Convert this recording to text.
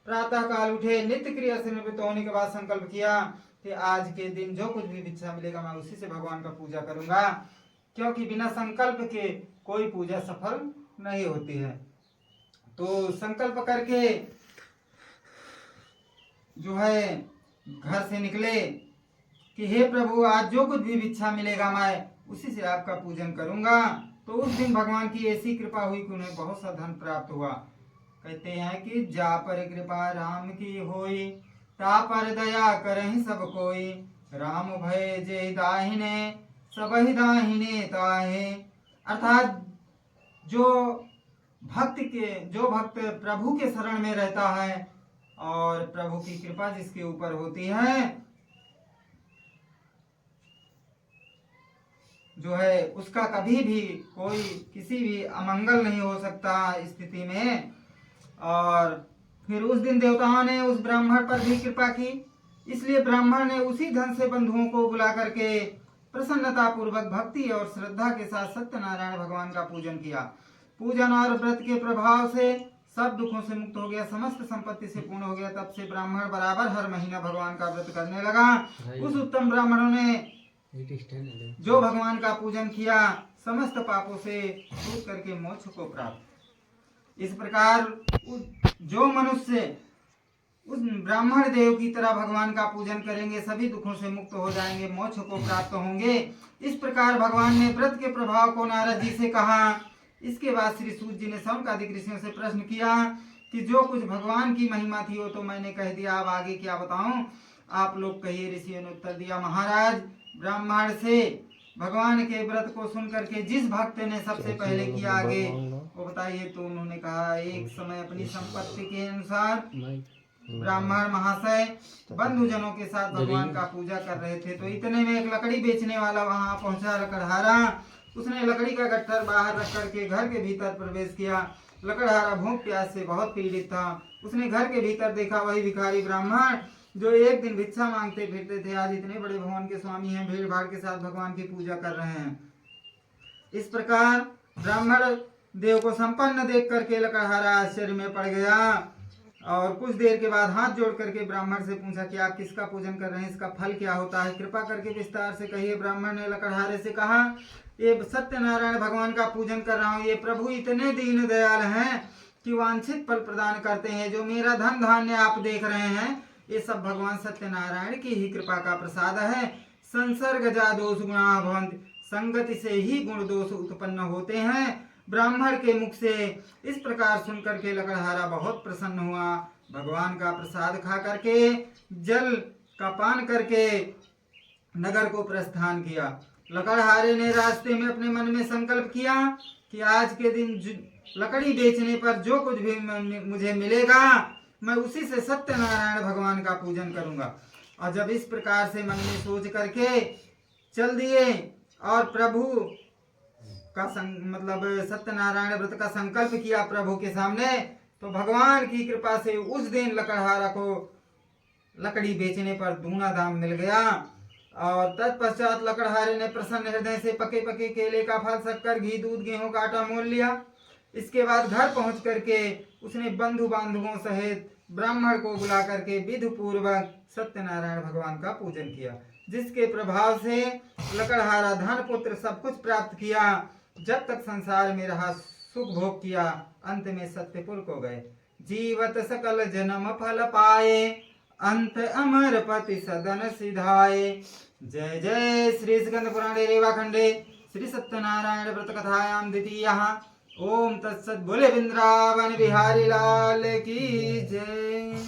प्रातः काल उठे, नित्य क्रिया से निवृत्त होने के बाद संकल्प किया कि आज के दिन जो कुछ भी भिक्षा मिलेगा मैं उसी से भगवान का पूजा करूंगा, क्योंकि बिना संकल्प के कोई पूजा सफल नहीं होती है। तो संकल्प करके जो है घर से निकले कि हे प्रभु, आज जो कुछ भी भिक्षा मिलेगा मैं उसी से आपका पूजन करूंगा। तो उस दिन भगवान की ऐसी कृपा हुई कि उन्हें बहुत सा धन प्राप्त हुआ। कहते हैं कि जा पर कृपा राम की होई, ता पर दया करहि सब कोई। राम भय जे दाहिने, सबहि दाहिने ताहे। अर्थात जो भक्त प्रभु के शरण में रहता है और प्रभु की कृपा जिसके ऊपर होती है, जो है उसका कभी भी कोई किसी भी अमंगल नहीं हो सकता स्थिति में। और फिर उस दिन देवताओं ने उस ब्राह्मण पर भी कृपा की, इसलिए ब्राह्मण ने उसी धन से बंधुओं को बुला करके प्रसन्नता पूर्वक भक्ति और श्रद्धा के साथ सत्यनारायण भगवान का पूजन किया। पूजन और व्रत के प्रभाव से सब दुखों से मुक्त हो गया, समस्त संपत्ति से पूर्ण हो गया। तब से ब्राह्मण बराबर हर महीना भगवान का व्रत करने लगा। उस उत्तम ब्राह्मणों ने जो भगवान का पूजन किया समस्त पापों से छूट करके मोक्ष को प्राप्त। इस प्रकार जो मनुष्य उस ब्राह्मण देव की तरह भगवान का पूजन करेंगे सभी दुखों से मुक्त हो जाएंगे, मोक्ष को प्राप्त होंगे। इस प्रकार भगवान ने व्रत के प्रभाव को नारद जी से कहा। इसके बाद श्री सूत जी ने सौनकादिक ऋषियों से प्रश्न किया कि जो कुछ भगवान की महिमा थी वो तो मैंने कह दिया, अब आगे क्या बताऊं, आप लोग कहिए। ऋषियों ने उत्तर दिया, महाराज, ब्राह्मण से भगवान के व्रत को सुन करके जिस भक्त ने सबसे पहले किया आगे वो बताइए। तो उन्होंने कहा, एक समय अपनी संपत्ति के अनुसार ब्राह्मण महाशय बंधुजनों के साथ भगवान का पूजा कर रहे थे, तो इतने में एक लकड़ी बेचने वाला वहां पहुंचा, लकड़हारा। उसने लकड़ी का गट्ठर बाहर रख करके घर के भीतर प्रवेश किया। लकड़हारा भूख प्यास से बहुत पीड़ित था। उसने घर के भीतर देखा वही भिखारी ब्राह्मण जो एक दिन भिक्षा मांगते फिरते थे, आज इतने बड़े भवन के स्वामी हैं, भीड़ भाड़ के साथ भगवान की पूजा कर रहे हैं। इस प्रकार ब्राह्मण देव को संपन्न देख करके लकड़हारा आश्चर्य में पड़ गया और कुछ देर के बाद हाथ जोड़ करके ब्राह्मण से पूछा कि आप किसका पूजन कर रहे हैं, इसका फल क्या होता है, कृपा करके विस्तार से कहिए। ब्राह्मण ने लकड़हारे से कहा, ये सत्यनारायण भगवान का पूजन कर रहा हूँ। ये प्रभु इतने दीन दयाल हैं कि वांछित फल प्रदान करते हैं। जो मेरा धन धान्य आप देख रहे हैं ये सब भगवान सत्यनारायण की ही कृपा का प्रसाद है। संसर्ग जा दोष गुणा भवन्ति, संगति से ही गुण दोष उत्पन्न होते हैं। ब्राह्मण के मुख से इस प्रकार सुनकर के लकड़हारा बहुत प्रसन्न हुआ। भगवान का प्रसाद खा करके जल का पान करके नगर को प्रस्थान किया। लकड़हारे ने रास्ते में अपने मन में संकल्प किया कि आज के दिन लकड़ी बेचने पर जो कुछ भी मुझे मिलेगा मैं उसी से सत्यनारायण भगवान का पूजन करूंगा। और जब इस प्रकार से मन में सोच करके चल दिए और प्रभु का मतलब सत्यनारायण व्रत का संकल्प किया प्रभु के सामने, तो भगवान की कृपा से उस दिन लकड़हारा को लकड़ी बेचने पर दूना दाम मिल गया। और तत्पश्चात लकड़हारे ने प्रसन्न हृदय से पके पके केले का फल, शक्कर, घी, दूध, गेहूं का आटा मोल लिया। इसके बाद घर पहुंच करके उसने बंधु बांधवों सहित ब्राह्मण को बुला करके विधि पूर्वक सत्यनारायण भगवान का पूजन किया, जिसके प्रभाव से लकड़हारा धन पुत्र सब कुछ प्राप्त किया। जब तक संसार में रहा सुख भोग किया, अंत में सत्यपुर को गए। जीवत सकल जन्म फल पाए, अंत अमर पति सदन सिधाए। जय जय श्री स्कंद पुराणे रेवा खंडे श्री सत्यनारायण व्रत कथायाम द्वितीय। ओम तत्सत। बोले वृंदावन बिहारी लाल की जय।